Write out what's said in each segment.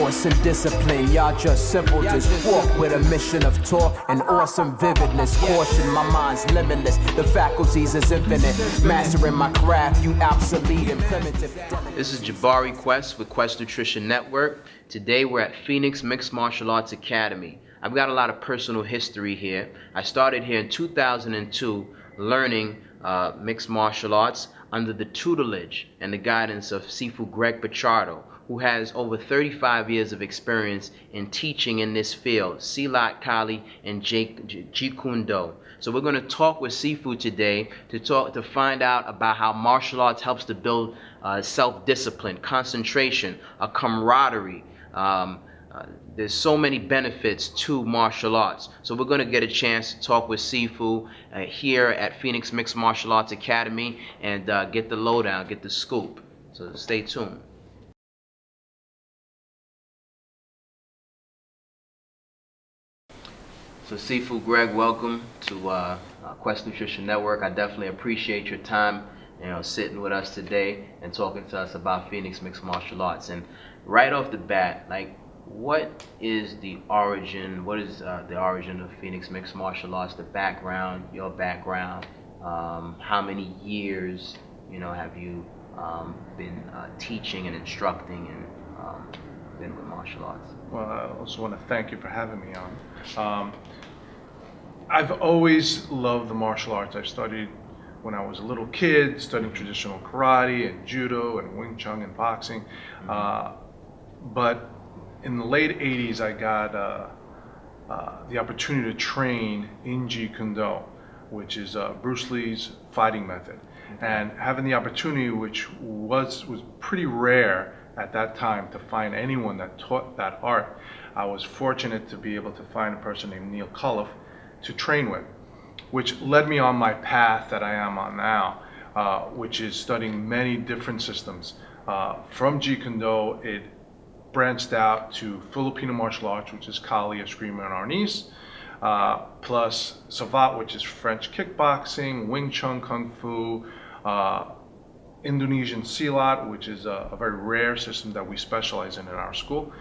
force and discipline. Y'all just simple, just walk with a mission of talk and awesome vividness. Caution, my mind's limitless, the faculties is infinite. Mastering my craft, you obsolete and primitive. This is Jabari Quest with Quest Nutrition Network. Today we're at Phoenix Mixed Martial Arts Academy. I've got a lot of personal history here. I started here in 2002 learning mixed martial arts under the tutelage and the guidance of Sifu Greg Pichardo, who has over 35 years of experience in teaching in this field, Silat Kali and Jeet Kune Do. So we're going to talk with Sifu today to find out about how martial arts helps to build self-discipline, concentration, a camaraderie. There's so many benefits to martial arts. So we're going to get a chance to talk with Sifu here at Phoenix Mixed Martial Arts Academy and get the lowdown, get the scoop. So stay tuned. So Sifu Greg, welcome to Quest Nutrition Network. I definitely appreciate your time, sitting with us today and talking to us about Phoenix Mixed Martial Arts. And right off the bat, what is the origin? What is the origin of Phoenix Mixed Martial Arts? The background, your background. How many years, have you been teaching and instructing and been with martial arts? Well, I also want to thank you for having me on. I've always loved the martial arts. I studied when I was a little kid, studying traditional karate and judo and Wing Chun and boxing. But in the late 80s, I got the opportunity to train in Jeet Kune Do, which is Bruce Lee's fighting method. And having the opportunity, which was pretty rare at that time, to find anyone that taught that art, I was fortunate to be able to find a person named Neil Culliff to train with, which led me on my path that I am on now, which is studying many different systems. From Jeet Kune Do, it branched out to Filipino martial arts, which is Kali, Eskrima, and Arnis, plus Savate, which is French kickboxing, Wing Chun, Kung Fu, Indonesian Silat, which is a very rare system that we specialize in our school,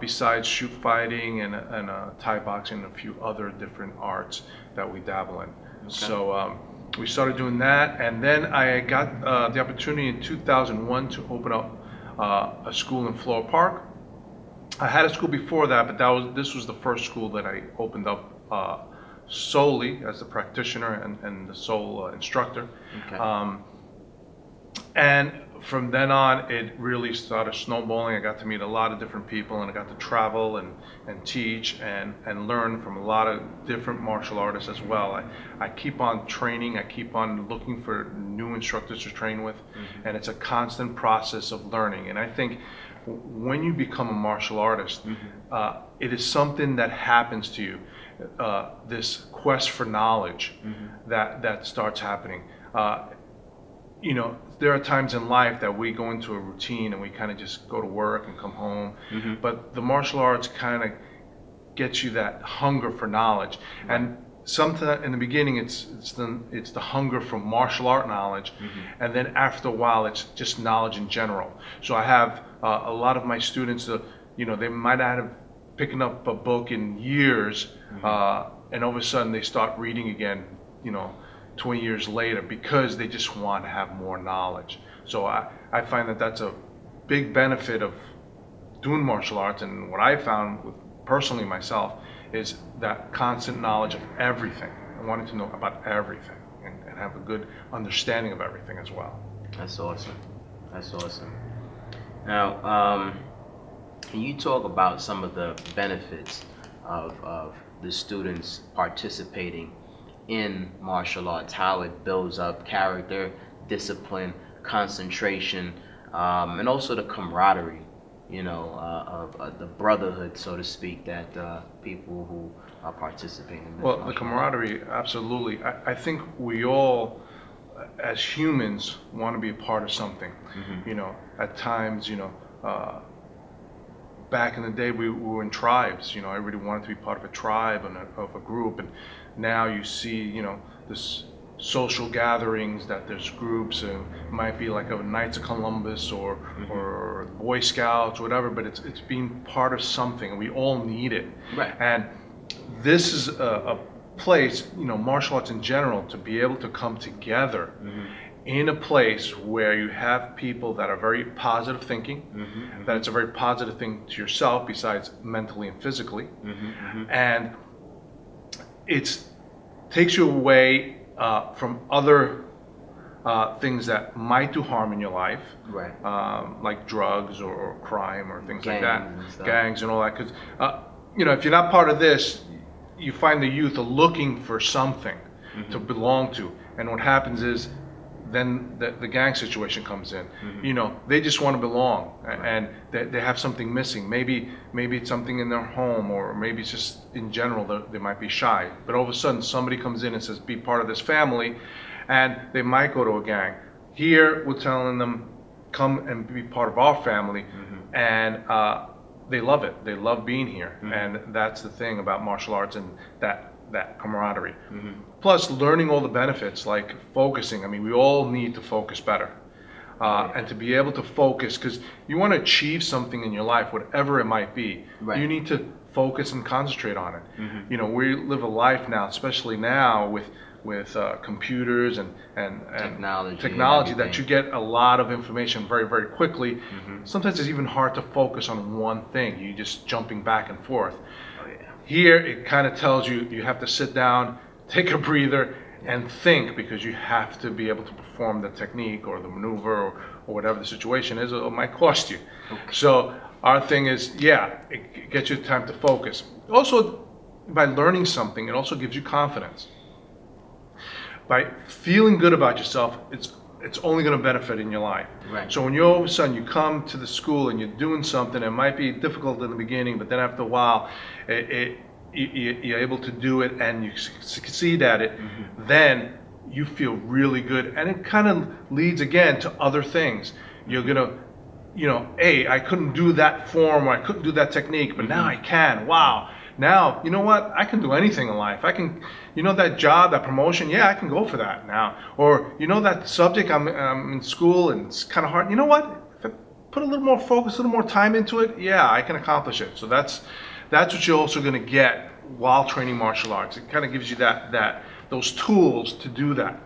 besides shoot fighting and Thai boxing and a few other different arts that we dabble in. So we started doing that, and then I got the opportunity in 2001 to open up a school in Floral Park. I had a school before that, but this was the first school that I opened up solely as the practitioner and the sole instructor. And from then on, it really started snowballing. I got to meet a lot of different people, and I got to travel and teach and learn from a lot of different martial artists as well. I keep on training. I keep on looking for new instructors to train with, and it's a constant process of learning. And I think when you become a martial artist, it is something that happens to you, this quest for knowledge that starts happening. There are times in life that we go into a routine and we kind of just go to work and come home, but the martial arts kind of gets you that hunger for knowledge. And sometimes in the beginning, it's the hunger for martial art knowledge, and then after a while, it's just knowledge in general. So I have a lot of my students that they might not have picking up a book in years, and all of a sudden they start reading again, 20 years later, because they just want to have more knowledge. So I find that that's a big benefit of doing martial arts, and what I found personally myself is that constant knowledge of everything. I wanted to know about everything and have a good understanding of everything as well. That's awesome. That's awesome. Now, can you talk about some of the benefits of the students participating in martial arts, how it builds up character, discipline, concentration, and also the camaraderie, of the brotherhood, so to speak, that people who are participating in this? Well, the camaraderie, absolutely. I think we all, as humans, want to be a part of something. At times, back in the day, we were in tribes. Everybody wanted to be part of a tribe and of a group, and now you see, this social gatherings, that there's groups, and it might be like a Knights of Columbus or Boy Scouts, whatever, but it's being part of something, and we all need it. Right. And this is a place, martial arts in general, to be able to come together in a place where you have people that are very positive thinking, that it's a very positive thing to yourself besides mentally and physically, and it takes you away from other things that might do harm in your life, Right. like drugs or crime or things like Gangs and that, stuff. gangs and all that. Because if you're not part of this, you find the youth are looking for something to belong to, and what happens is then the gang situation comes in. They just want to belong, and they have something missing. Maybe it's something in their home, or maybe it's just in general they might be shy. But all of a sudden somebody comes in and says, be part of this family, and they might go to a gang. Here we're telling them, come and be part of our family, and they love it. They love being here, and that's the thing about martial arts, and that camaraderie. Plus learning all the benefits, like focusing. I mean, we all need to focus better, and to be able to focus, because you want to achieve something in your life, whatever it might be. Right. You need to focus and concentrate on it. We live a life now, especially now with computers and technology that you get a lot of information very, very quickly. Sometimes it's even hard to focus on one thing. You're just jumping back and forth. Here it kind of tells you have to sit down, take a breather, and think, because you have to be able to perform the technique or the maneuver or whatever the situation is, or it might cost you. So our thing is, it gets you time to focus. Also, by learning something, it also gives you confidence. By feeling good about yourself, it's only going to benefit in your life. Right. So when you all of a sudden you come to the school and you're doing something, it might be difficult in the beginning, but then after a while, you're able to do it and you succeed at it, then you feel really good, and it kind of leads again to other things. You're gonna, hey, I couldn't do that form, or I couldn't do that technique, but now I can. Wow. Now, you know what? I can do anything in life. I can, that job, that promotion, I can go for that now. Or, that subject, I'm in school and it's kind of hard. You know what? If I put a little more focus, a little more time into it, I can accomplish it. So that's what you're also going to get while training martial arts. It kind of gives you those tools to do that.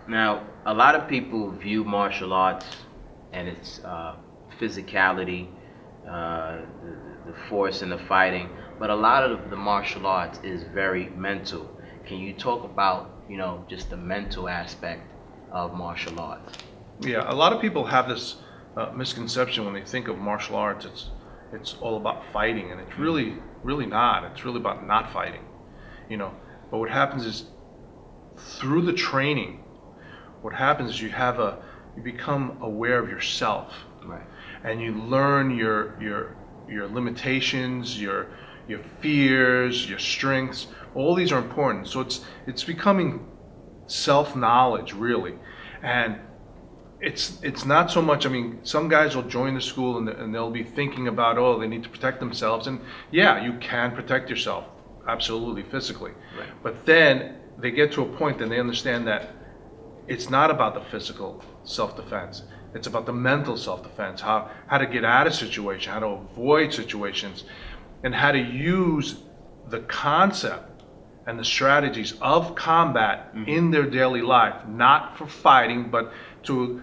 Now, a lot of people view martial arts and its physicality, the force and the fighting, but a lot of the martial arts is very mental. Can you talk about, just the mental aspect of martial arts? Yeah, a lot of people have this misconception when they think of martial arts. It's all about fighting, and it's really not. It's really about not fighting, But what happens is, through the training, what happens is you become aware of yourself, right? And you learn your limitations, your fears, your strengths. All these are important. So it's becoming self-knowledge, really, and it's not so much. I mean, some guys will join the school and they'll be thinking about, they need to protect themselves, and you can protect yourself, absolutely, physically. Right. But then they get to a point and they understand that it's not about the physical self-defense. It's about the mental self-defense, how to get out of situation, how to avoid situations, and how to use the concept and the strategies of combat in their daily life, not for fighting, but to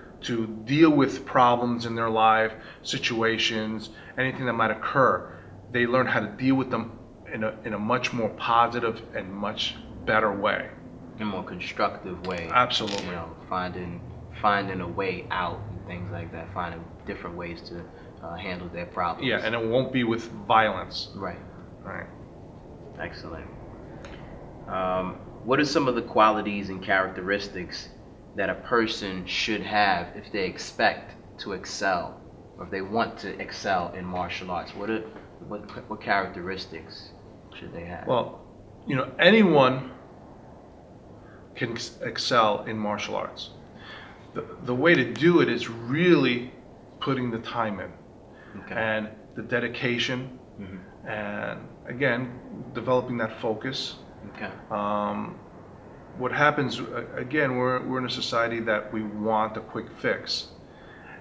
deal with problems in their life, situations, anything that might occur. They learn how to deal with them in a much more positive and much better way. In a more constructive way. Absolutely. Finding a way out and things like that, finding different ways to handle their problems. Yeah, and it won't be with violence. Right. Right. Excellent. What are some of the qualities and characteristics that a person should have if they expect to excel, or if they want to excel in martial arts? What characteristics should they have? Well, anyone can excel in martial arts. The way to do it is really putting the time in, and the dedication, and again, developing that focus. what happens, again, we're in a society that we want a quick fix.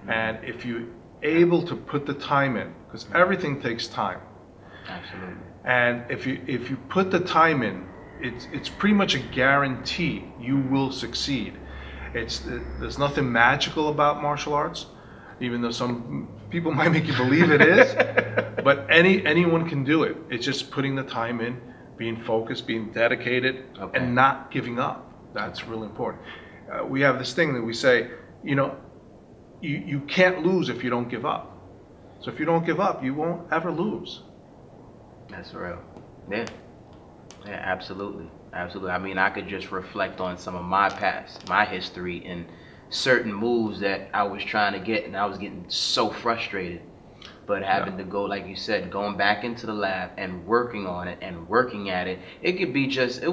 And if you're able to put the time in, because everything takes time. Absolutely. And if you put the time in, it's pretty much a guarantee you will succeed. There's nothing magical about martial arts, even though some people might make you believe it is. But anyone can do it. It's just putting the time in, being focused, being dedicated, and not giving up. That's really important. We have this thing that we say, you can't lose if you don't give up. So if you don't give up, you won't ever lose. That's real. Yeah. Yeah, absolutely. Absolutely. I mean, I could just reflect on some of my past, my history, and certain moves that I was trying to get, and I was getting so frustrated. But having to go, like you said, going back into the lab and working on it and working at it, it could be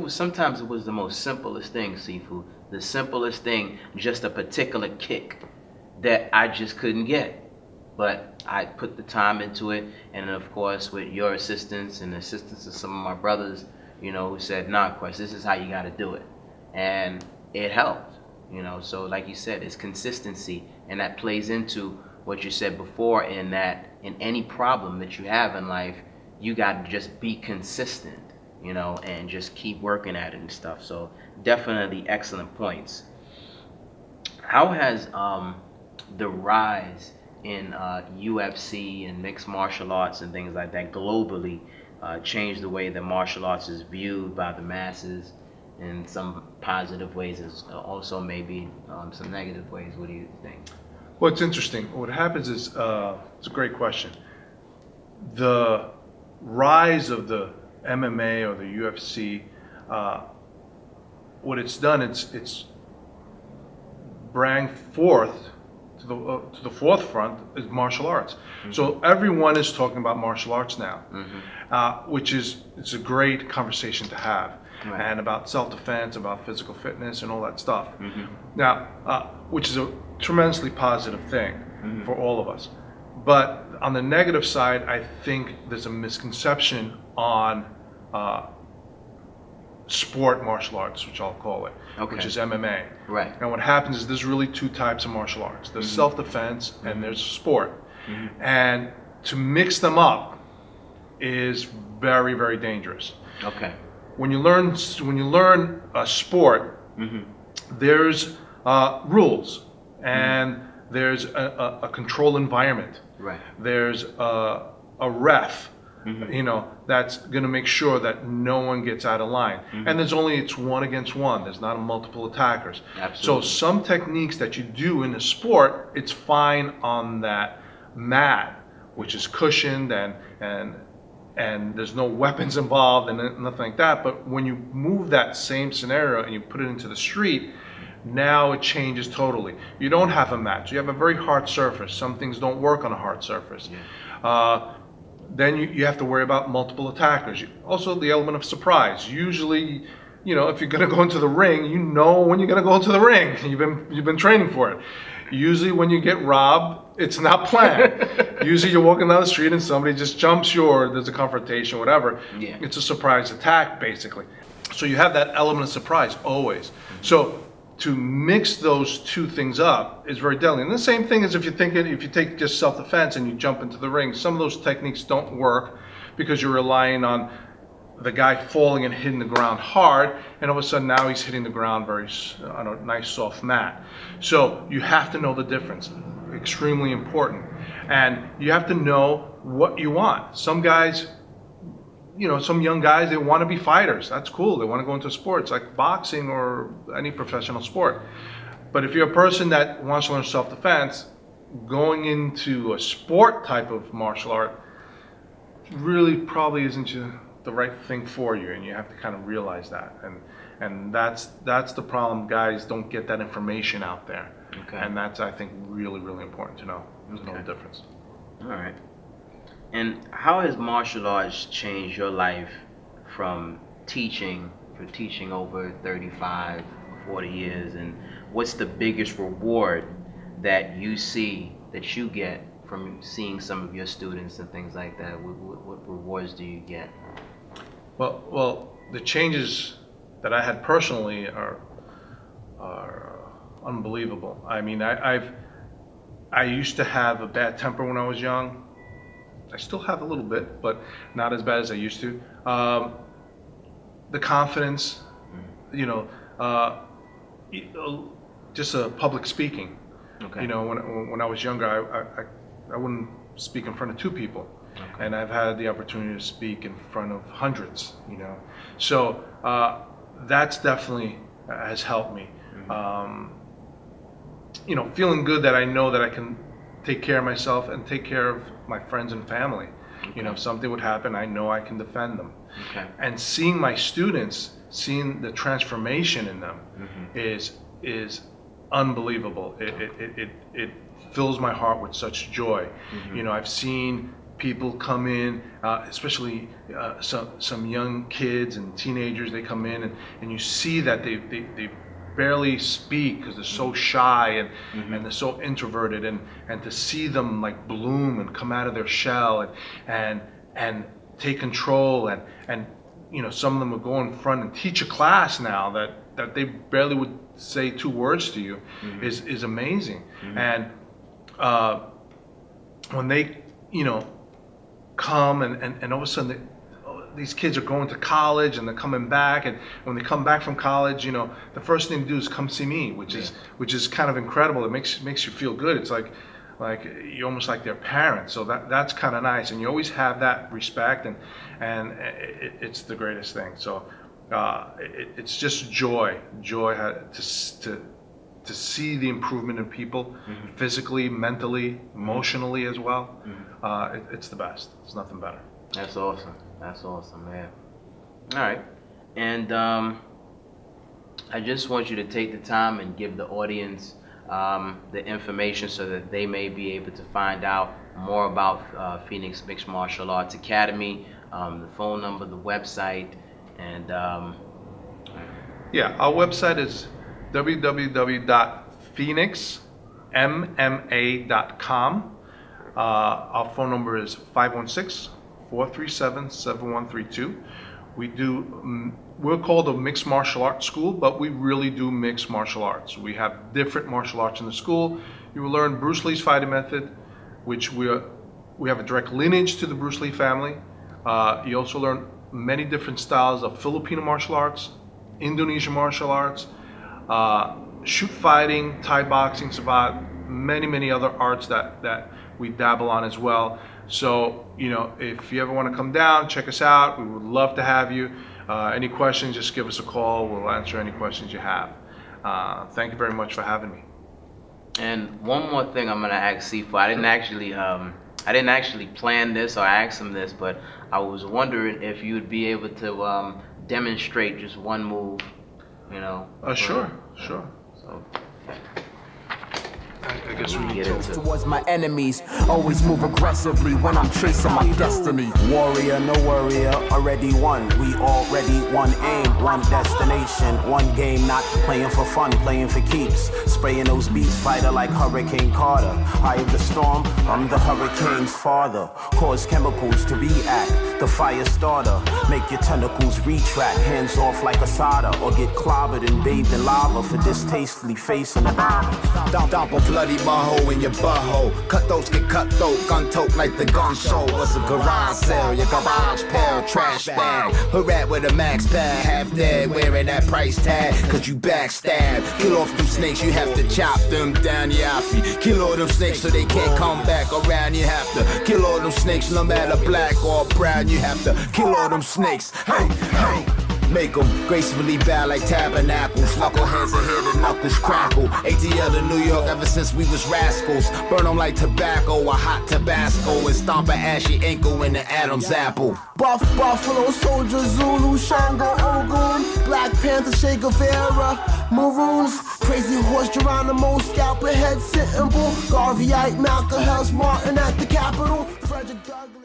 sometimes it was the most simplest thing, Sifu. The simplest thing, just a particular kick that I just couldn't get. But I put the time into it, and of course with your assistance and the assistance of some of my brothers, who said, nah, Quest, this is how you got to do it. And it helped, so like you said, it's consistency, and that plays into what you said before, in that in any problem that you have in life, you got to just be consistent, and just keep working at it and stuff. So definitely excellent points. How has the rise in UFC and mixed martial arts and things like that globally changed the way that martial arts is viewed by the masses in some positive ways, as also maybe some negative ways? What do you think? Well, it's interesting. What happens is, it's a great question. The rise of the MMA or the UFC, what it's done, it's bring forth to the forefront is martial arts. Mm-hmm. So everyone is talking about martial arts now, which it's a great conversation to have. Right. And about self-defense, about physical fitness, and all that stuff. Mm-hmm. Now, which is a tremendously positive thing for all of us. But on the negative side, I think there's a misconception on sport martial arts, which I'll call it, which is MMA. Right. And what happens is there's really two types of martial arts. There's self-defense and there's sport. And to mix them up is very, very dangerous. Okay. When you learn a sport, there's rules, and there's a controlled environment. Right. There's a ref, that's going to make sure that no one gets out of line. And it's one against one. There's not multiple attackers. Absolutely. So some techniques that you do in a sport, it's fine on that mat, which is cushioned and there's no weapons involved and nothing like that. But when you move that same scenario and you put it into the street, now it changes totally. You don't have a mat. You have a very hard surface. Some things don't work on a hard surface. Yeah. Then you have to worry about multiple attackers. Also, the element of surprise. Usually, if you're going to go into the ring, when you're going to go into the ring. You've been training for it. Usually when you get robbed, it's not planned. Usually you're walking down the street and somebody just jumps you, or there's a confrontation, whatever. Yeah. It's a surprise attack, basically. So you have that element of surprise always. So to mix those two things up is very deadly. And the same thing is if you take just self-defense and you jump into the ring, some of those techniques don't work because you're relying on the guy falling and hitting the ground hard, and all of a sudden now he's hitting the ground on a nice soft mat. So you have to know the difference. Extremely important. And you have to know what you want. Some guys, some young guys, they want to be fighters. That's cool. They want to go into sports like boxing or any professional sport. But if you're a person that wants to learn self-defense, going into a sport type of martial art really probably isn't the right thing for you, and you have to kind of realize that. And that's the problem. Guys don't get that information out there. Okay. And that's, I think, really, really important to know. There's no difference. All right. And how has martial arts changed your life from teaching over 35, 40 years? And what's the biggest reward that you get from seeing some of your students and things like that? What rewards do you get? Well, the changes that I had personally are unbelievable. I mean, I used to have a bad temper when I was young. I still have a little bit, but not as bad as I used to. The confidence, you know, just public speaking. Okay. You know, when I was younger, I wouldn't speak in front of 2 people. Okay. And I've had the opportunity to speak in front of hundreds, you know. So that's definitely has helped me. You know, feeling good that I know that I can take care of myself and take care of my friends and family. Okay. You know, if something would happen, I know I can defend them. Okay. And seeing my students, seeing the transformation in them is unbelievable. It fills my heart with such joy. You know, I've seen people come in, especially some young kids and teenagers. They come in and you see that they barely speak because they're so shy and they're so introverted, and to see them like bloom and come out of their shell and take control and you know, some of them would go in front and teach a class now that they barely would say 2 words to you is amazing. And when they, you know, come and all of a sudden these kids are going to college and they're coming back, and when they come back from college, you know, the first thing to do is come see me, which is kind of incredible. It makes you feel good. It's like you're almost like their parents. So that's kind of nice, and you always have that respect, and it's the greatest thing. So it's just joy to see the improvement in people, physically, mentally, emotionally as well. It's the best. There's nothing better. That's awesome. That's awesome, man. All right. And I just want you to take the time and give the audience the information so that they may be able to find out more about Phoenix Mixed Martial Arts Academy, the phone number, the website, and yeah, our website is www.phoenixmma.com. Our phone number is 516-437-7132. We're called a mixed martial arts school, but we really do mixed martial arts. We have different martial arts in the school. You will learn Bruce Lee's fighting method, which we have a direct lineage to the Bruce Lee family. You also learn many different styles of Filipino martial arts, Indonesian martial arts, shoot fighting, Thai boxing, Sabat, many other arts that we dabble on as well. So, you know, if you ever want to come down, check us out. We would love to have you. Any questions, just give us a call. We'll answer any questions you have. Thank you very much for having me. And one more thing I'm gonna ask Sifu. I didn't actually plan this or ask him this, but I was wondering if you'd be able to demonstrate just one move, you know. Sure. So. I guess we get into towards my enemies, always move aggressively when I'm chasing my destiny. Warrior, no worrier, already won. We already one aim, one destination, one game, not playing for fun, playing for keeps. Spraying those beats, fighter like Hurricane Carter. Eye of the storm, I'm the hurricane's father. Cause chemicals to react, the fire starter. Make your tentacles retract, hands off like Asada, or get clobbered and bathed in lava for distastefully facing the bomb. Dump a bloody butthole in your butthole. Cutthroats get cutthroat, gun tote like the gun show. What's a garage sale? Your garage pair, trash bag. Her rat with a max pad, half dead, wearing that price tag. Cause you backstab. Kill off them snakes, you have to chop them down, yaffy. Kill all them snakes so they can't come back around. You have to kill all them snakes, no matter black or brown. You have to kill all them snakes. Hey. Make them gracefully bow like tabernacles. Knuckleheads and hear the knuckles crackle. ATL to New York ever since we was rascals. Burn them like tobacco, a hot Tabasco. And stomp an ashy ankle in the Adam's apple. Buffalo Soldier, Zulu, Shango, Ogun, Black Panther, Che Guevara, Maroons, Crazy Horse, Geronimo, Scalper Head, Sitting Bull, Garveyite, Malcolm Hells, Martin at the Capitol, Frederick Douglass.